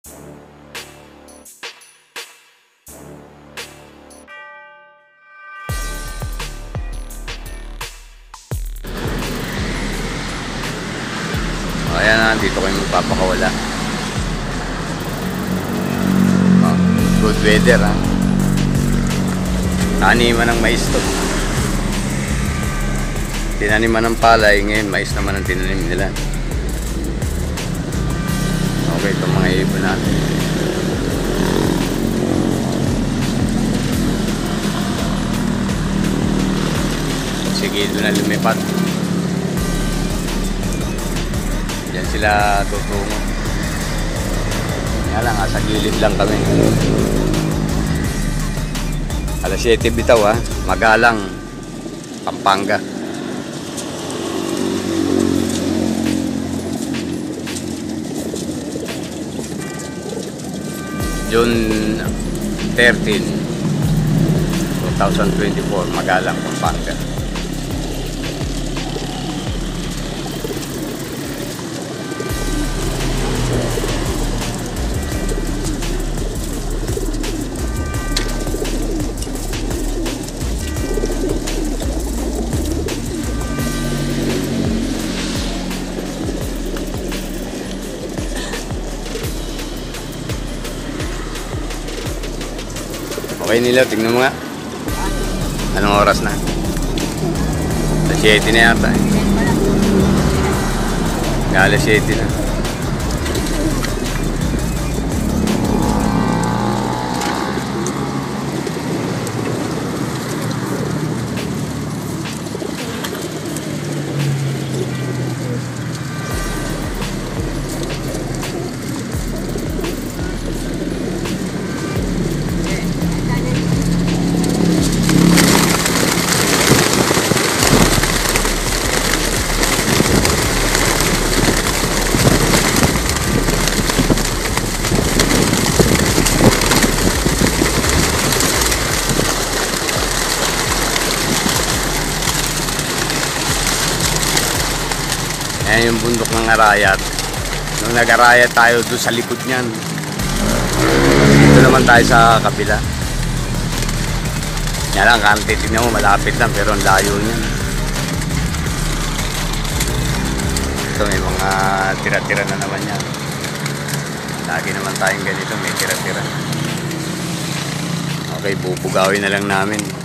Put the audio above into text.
Ayan na, dito kayo magpapakawala. Good weather ha. Taniman ng mais to. Tinaniman ng palay, ngayon mais naman ang tinanim nila. Okay, itong mga ibon natin. Sige, doon na lumipat. Diyan sila tutungo. Kaya lang, sa gilid lang kami. Alas 7 bitaw ha, Magalang, Pampanga. June 13, 2024, Magalang, Pampanga. Okay nila, tingnan mo nga. Anong oras na? Alas 7 na yata eh. Alas 7 na. Ayan yung bundok ng Arayat. Nung nag-Arayat tayo doon sa likod niyan. Dito naman tayo sa kabila. Yan lang, kante, tignan mo, malapit lang pero ang layo niyan. Ito may mga tira-tira na naman yan. Lagi naman tayong ganito, may tira-tira. Okay, bubugawin na lang namin.